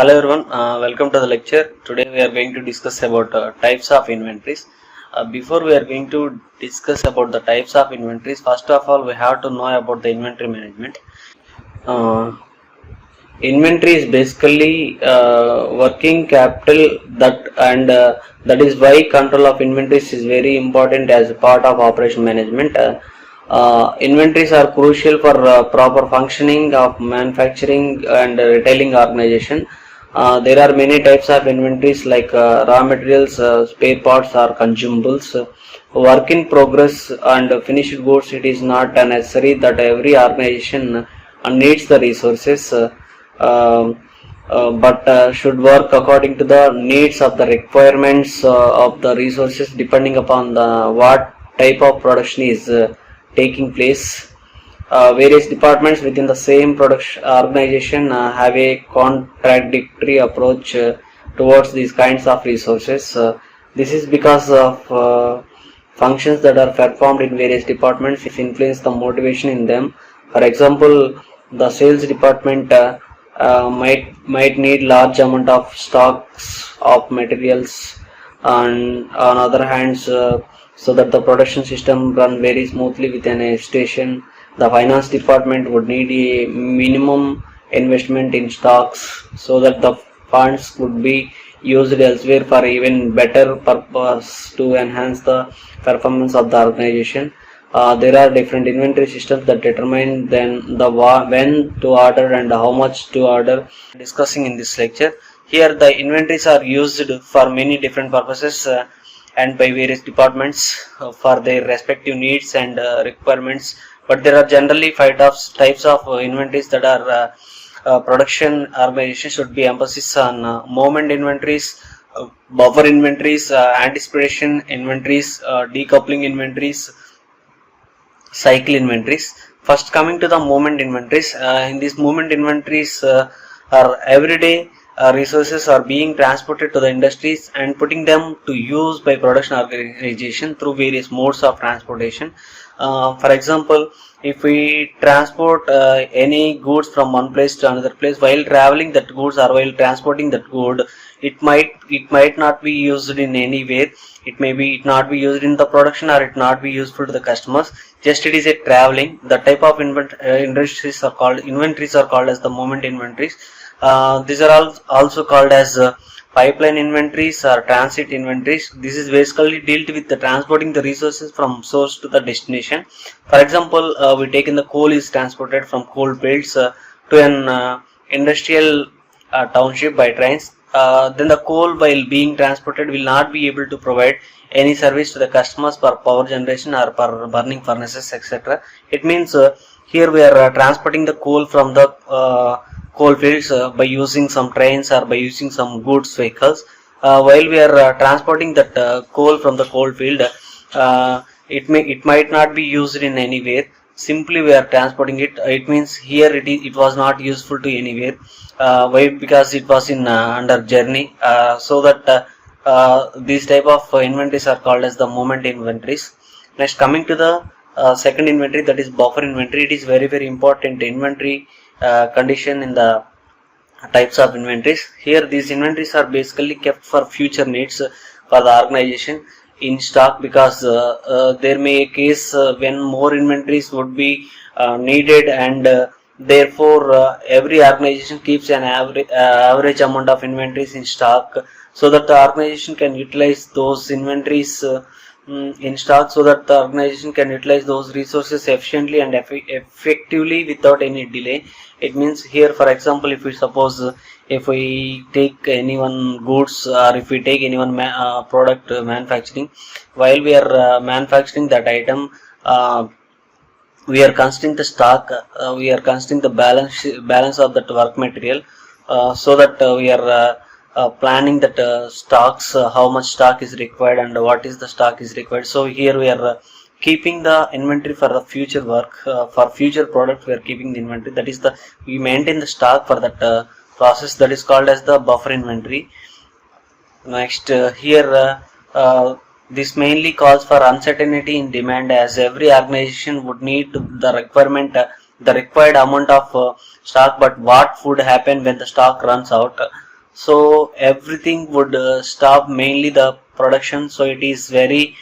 Hello everyone, welcome to the lecture. Today we are going to discuss about types of inventories. Before we are going to discuss about the types of inventories, first of all we have to know about the inventory management. Inventory is basically working capital that is why control of inventories is very important as a part of operation management. Inventories are crucial for proper functioning of manufacturing and retailing organization. There are many types of inventories like raw materials, spare parts or consumables, work in progress and finished goods. It is not necessary that every organization needs the resources, but should work according to the needs of the requirements of the resources depending upon the what type of production is taking place. Various departments within the same production organization have a contradictory approach towards these kinds of resources. This is because of functions that are performed in various departments influence the motivation in them. For example, the sales department might need large amount of stocks of materials, and on other hands, so that the production system run very smoothly within a station. The finance department would need a minimum investment in stocks so that the funds could be used elsewhere for even better purpose to enhance the performance of the organization. There are different inventory systems that determine then when to order and how much to order. Discussing in this lecture, here the inventories are used for many different purposes and by various departments for their respective needs and requirements. But there are generally five types of inventories that are production organization should be emphasis on moment inventories, buffer inventories, anticipation inventories, decoupling inventories, cycle inventories. First, coming to the moment inventories, in these moment inventories are everyday resources are being transported to the industries and putting them to use by production organization through various modes of transportation. For example, if we transport any goods from one place to another place, while traveling that goods or while transporting that good, it might not be used in any way. It not be used in the production or it not be useful to the customers. Just it is a traveling. The type of inventories are called as the moment inventories. These are also called as pipeline inventories or transit inventories. This is basically dealt with the transporting the resources from source to the destination. For example, we take in the coal is transported from coal fields to an industrial township by trains. Then the coal, while being transported, will not be able to provide any service to the customers for power generation or for burning furnaces, etc. It means here we are transporting the coal from the coal fields by using some trains or by using some goods vehicles. While we are transporting that coal from the coal field, it might not be used in anywhere. Simply we are transporting it. It means here it was not useful to anywhere. Why? Because it was in under journey. So that these type of inventories are called as the moment inventories. Next, coming to the second inventory, that is buffer inventory. It is very important inventory condition in the types of inventories. Here these inventories are basically kept for future needs for the organization in stock, because there may a case when more inventories would be needed, and therefore every organization keeps an average amount of inventories in stock so that the organization can utilize those inventories in stock, so that the organization can utilize those resources efficiently and effectively without any delay. It means here, for example, if we suppose if we take any one goods or if we take any one product manufacturing, while we are manufacturing that item, we are considering the stock, we are considering the balance of that work material, so that we are planning that stocks, how much stock is required and what is the stock is required. So here we are keeping the inventory for the future work, for future product we are keeping the inventory. That is we maintain the stock for that process, that is called as the buffer inventory. Next, here this mainly calls for uncertainty in demand, as every organization would need the required amount of stock, but what would happen when the stock runs out? so everything would stop, mainly the production. So it is very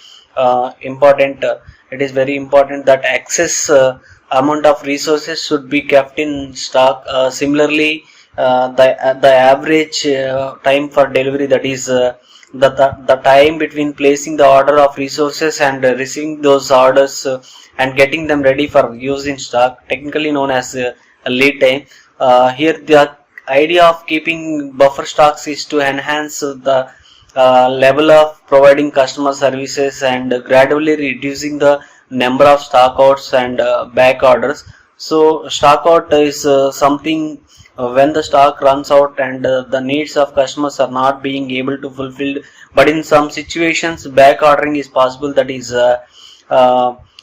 important. It is very important that excess amount of resources should be kept in stock. Similarly, the average time for delivery, that is the time between placing the order of resources and receiving those orders and getting them ready for use in stock, technically known as a lead time. Here the idea of keeping buffer stocks is to enhance the level of providing customer services and gradually reducing the number of stock outs and back orders. So stock out is something when the stock runs out and the needs of customers are not being able to fulfilled, but in some situations back ordering is possible, that is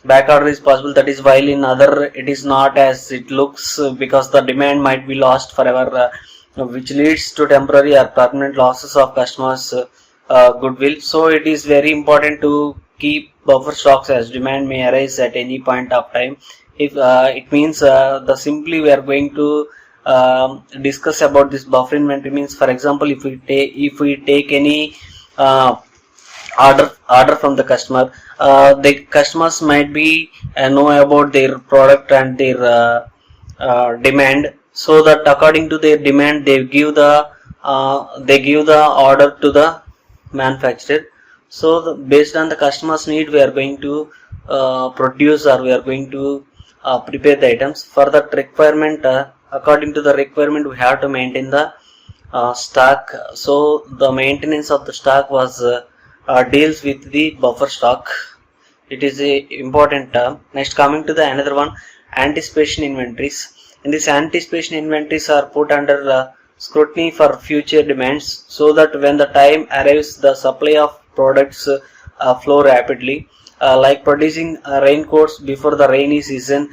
back order is possible, that is, while in other it is not as it looks, because the demand might be lost forever, which leads to temporary or permanent losses of customers goodwill. So it is very important to keep buffer stocks, as demand may arise at any point of time. If it means the simply we are going to discuss about this buffer inventory, means for example, if we take any order from the customer, the customers might be know about their product and their demand, so that according to their demand they give the order to the manufacturer. So based on the customer's need, we are going to produce, or we are going to prepare the items. For that requirement, according to the requirement, we have to maintain the stock. So the maintenance of the stock was deals with the buffer stock. It is a important term. Next, coming to the another one, anticipation inventories. In this, anticipation inventories are put under scrutiny for future demands, so that when the time arrives, the supply of products flow rapidly, like producing raincoats before the rainy season,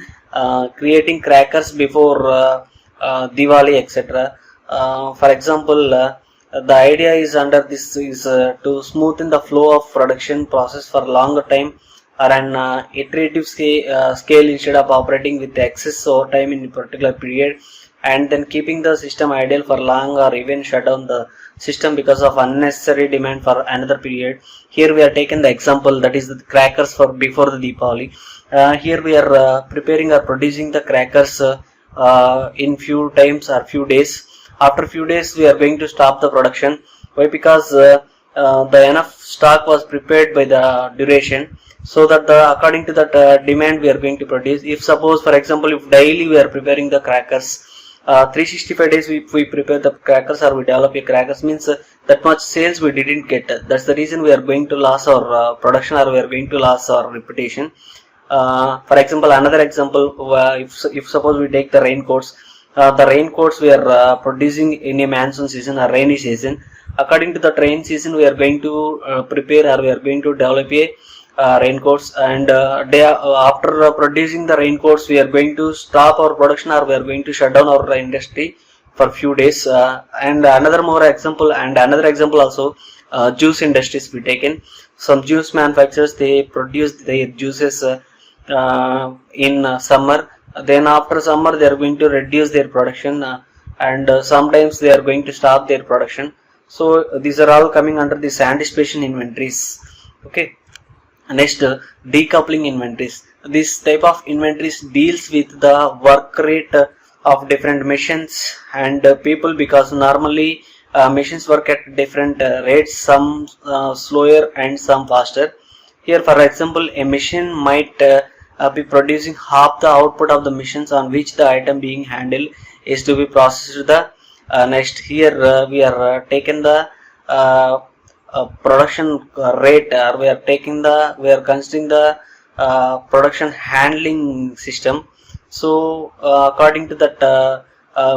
creating crackers before Diwali, etc. For example, the idea is under this is to smoothen the flow of production process for longer time, or an iterative scale instead of operating with excess overtime in a particular period, and then keeping the system idle for long, or even shut down the system because of unnecessary demand for another period. Here we are taking the example, that is the crackers for before the Deepavali. Here we are preparing or producing the crackers in few times or few days. After few days we are going to stop the production. Why? Because the enough stock was prepared by the duration, so that according to that demand we are going to produce. If suppose, for example, if daily we are preparing the crackers, 365 days we prepare the crackers, or we develop a crackers, means that much sales we didn't get. That's the reason we are going to lose our production, or we are going to lose our reputation. For example, another example, if suppose we take the raincoats, the raincoats we are producing in a monsoon season or rainy season. According to the rain season, we are going to prepare, or we are going to develop a raincoats, and after producing the raincoats, we are going to stop our production, or we are going to shut down our industry for few days. And another example also, juice industries we taken. Some juice manufacturers, they produce their juices in summer, then after summer they are going to reduce their production, and sometimes they are going to stop their production. So these are all coming under this anticipation inventories. Okay. Next, decoupling inventories. This type of inventories deals with the work rate of different machines and people, because normally machines work at different rates, some slower and some faster. Here, for example, a machine might be producing half the output of the machines on which the item being handled is to be processed. The next, here we are taking the production rate, or we are considering the production handling system. So according to that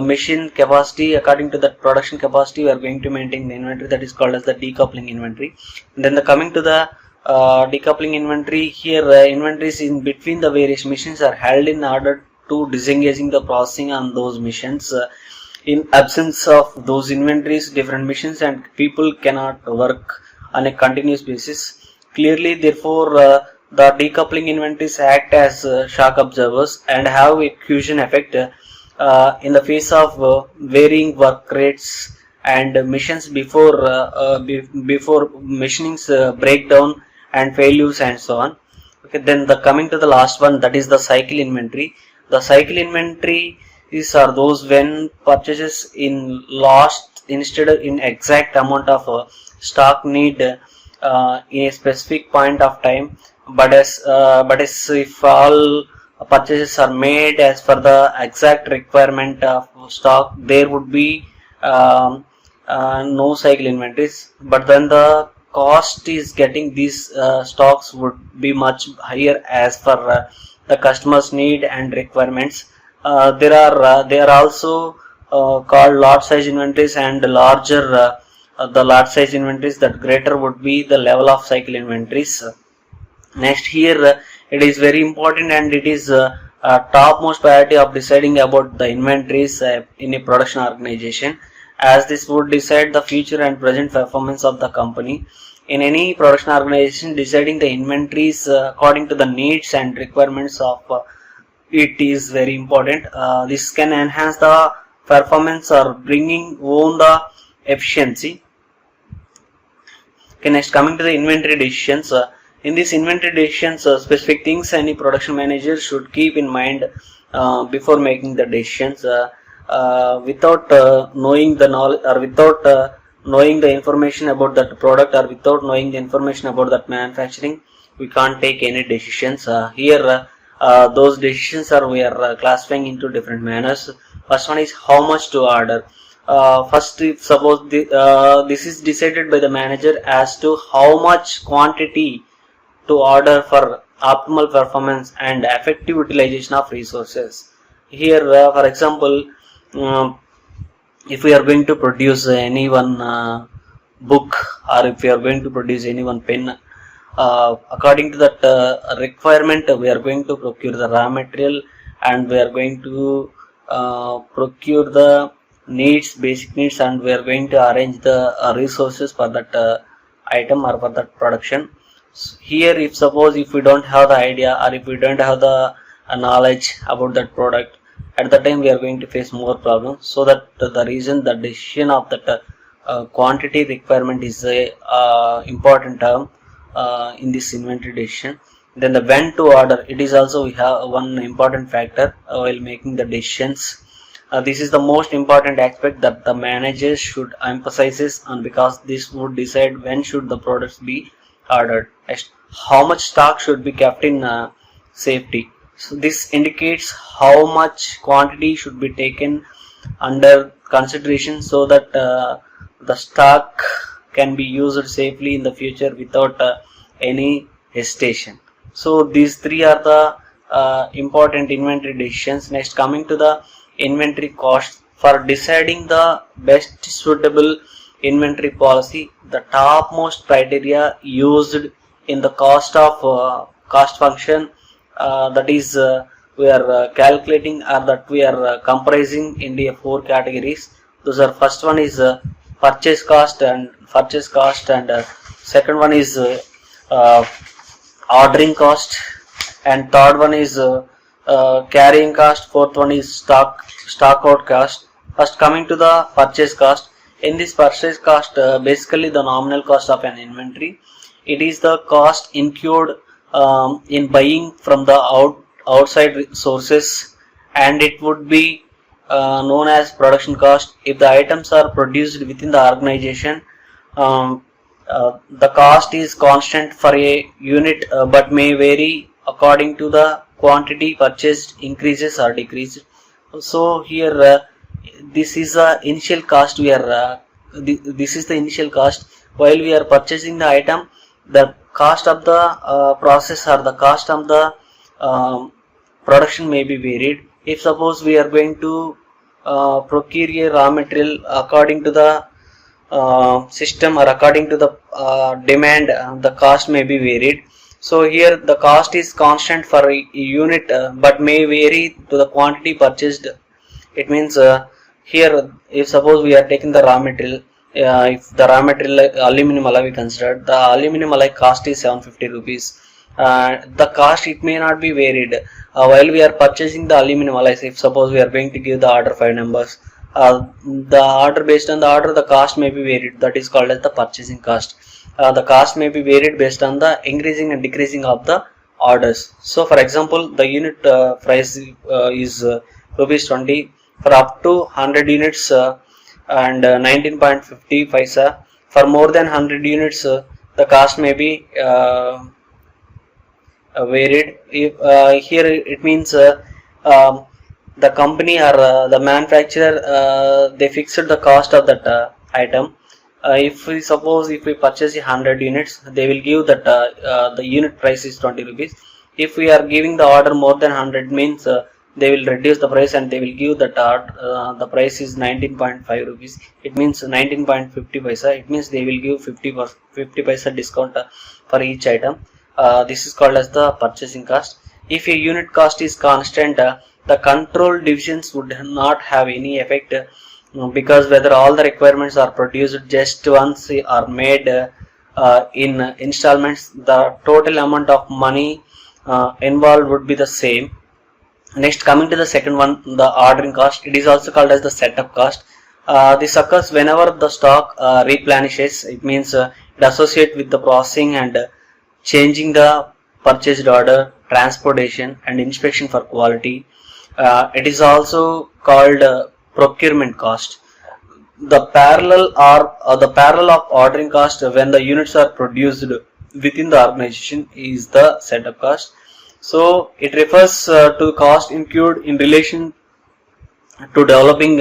machine capacity, according to that production capacity, we are going to maintain the inventory, that is called as the decoupling inventory. And then coming to the decoupling inventory, here inventories in between the various machines are held in order to disengaging the processing on those machines. In absence of those inventories, different machines and people cannot work on a continuous basis. Clearly, therefore, the decoupling inventories act as shock absorbers and have a cushion effect in the face of varying work rates and missions before machinings breakdown and failures and so on. Okay, then the coming to the last one, that is the cycle inventory. The cycle inventory is are those when purchases in lost instead of in exact amount of stock need in a specific point of time, but as if all purchases are made as per the exact requirement of stock, there would be no cycle inventories. But then the cost is getting these stocks would be much higher as per the customer's need and requirements. They are also called lot size inventories, and larger the lot size inventories, that greater would be the level of cycle inventories. Next here, it is very important, and it is topmost priority of deciding about the inventories in a production organization, as this would decide the future and present performance of the company. In any production organization, deciding the inventories according to the needs and requirements of it is very important. This can enhance the performance or bringing home the efficiency. Okay, next coming to the inventory decisions. In these inventory decisions, specific things any production manager should keep in mind before making the decisions. Without knowing the knowledge, or without knowing the information about that product, or without knowing the information about that manufacturing, we can't take any decisions. Those decisions are we are classifying into different manners. First one is how much to order. First, if suppose this is decided by the manager as to how much quantity to order for optimal performance and effective utilization of resources. Here, for example, if we are going to produce any one book, or if we are going to produce any one pen, according to that requirement, we are going to procure the raw material, and we are going to procure the basic needs, and we are going to arrange the resources for that item or for that production. So here, if suppose if we don't have the idea, or if we don't have the knowledge about that product, at the time we are going to face more problems. So that the reason the decision of that quantity requirement is a important term in this inventory decision. Then the when to order, it is also we have one important factor while making the decisions. This is the most important aspect that the managers should emphasize on, because this would decide when should the products be ordered. Next, how much stock should be kept in safety. So this indicates how much quantity should be taken under consideration, so that the stock can be used safely in the future without any hesitation. So these three are the important inventory decisions. Next, coming to the inventory cost. For deciding the best suitable inventory policy, the topmost criteria used in the cost function, that is we are calculating, or that we are comprising into 4 categories. Those are, first one is purchase cost, and second one is ordering cost, and third one is carrying cost, fourth one is stock out cost. First, coming to the purchase cost. In this purchase cost, basically the nominal cost of an inventory. It is the cost incurred in buying from the outside sources, and it would be known as production cost. If the items are produced within the organization, the cost is constant for a unit, but may vary according to the quantity purchased increases or decreases. So here this is the initial cost. This is the initial cost. While we are purchasing the item, the cost of the process or the cost of the production may be varied. If suppose we are going to procure a raw material according to the system, or according to the demand, the cost may be varied. So here the cost is constant for a unit, but may vary to the quantity purchased. It means here, if suppose we are taking the raw material, if the raw material like aluminum alloy we considered, the aluminum alloy cost is 750 rupees. The cost, it may not be varied while we are purchasing the aluminum alloys. If suppose we are going to give the order 5 numbers, The order, based on the order, the cost may be varied. That is called as the purchasing cost. The cost may be varied based on the increasing and decreasing of the orders. So for example, the unit price is rupees 20 for up to 100 units and 19.50 paisa. For more than 100 units, the cost may be varied. If here it means the company or the manufacturer they fixed the cost of that item. If we suppose if we purchase 100 units, they will give that the unit price is 20 rupees. If we are giving the order more than 100, means they will reduce the price and they will give that the price is 19.5 rupees. It means 19.50 paisa. It means they will give 50 paisa discount for each item. This is called as the purchasing cost. If a unit cost is constant, the control divisions would not have any effect, because whether all the requirements are produced just once or made in installments, the total amount of money involved would be the same. Next, coming to the second one, the ordering cost. It is also called as the setup cost. This occurs whenever the stock replenishes. It means it associates with the processing and changing the purchased order, transportation and inspection for quality. It is also called procurement cost. The parallel of ordering cost when the units are produced within the organization is the setup cost. So it refers to cost incurred in relation to developing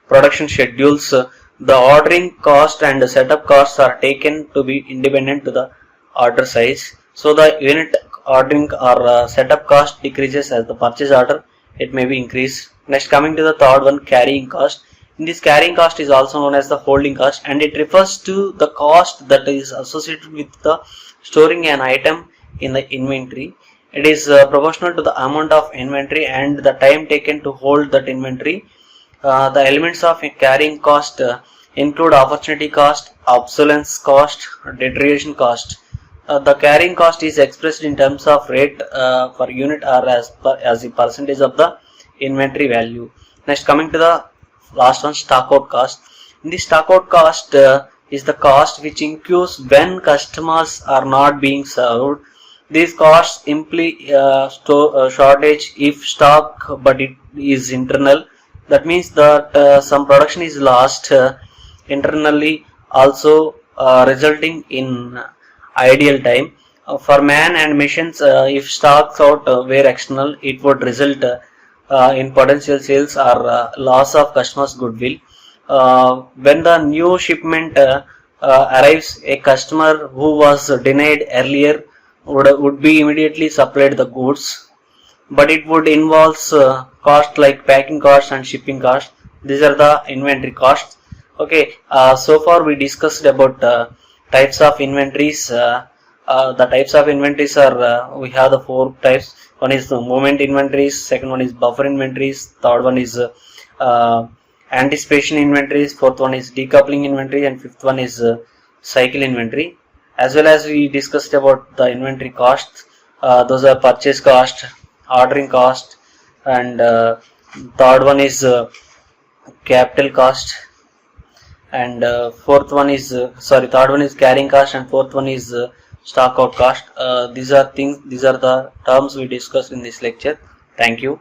production schedules. The ordering cost and the setup costs are taken to be independent to the order size. So the unit ordering or setup cost decreases as the purchase order, it may be increased. Next, coming to the third one, carrying cost. In this, carrying cost is also known as the holding cost, and it refers to the cost that is associated with the storing an item in the inventory. It is proportional to the amount of inventory and the time taken to hold that inventory. The elements of carrying cost include opportunity cost, obsolescence cost, deterioration cost. The carrying cost is expressed in terms of rate per unit or as a percentage of the inventory value. Next, coming to the last one, stock out cost. In the stock out cost is the cost which incurs when customers are not being served. These costs imply shortage if stock but it is internal. That means that some production is lost internally, also resulting in ideal time. For man and machines, if stocks out were external, it would result in potential sales or loss of customers' goodwill. When the new shipment arrives, a customer who was denied earlier would be immediately supplied the goods, but it would involve costs like packing costs and shipping costs. These are the inventory costs. Okay, so far we discussed about types of inventories. The types of inventories are we have the four types. One is the moment inventories, second one is buffer inventories, third one is anticipation inventories, fourth one is decoupling inventory, and fifth one is cycle inventory. As well as we discussed about the inventory costs. Those are purchase cost, ordering cost, and third one is capital cost, and third one is carrying cost, and fourth one is stock out cost. These are the terms we discussed in this lecture. Thank you.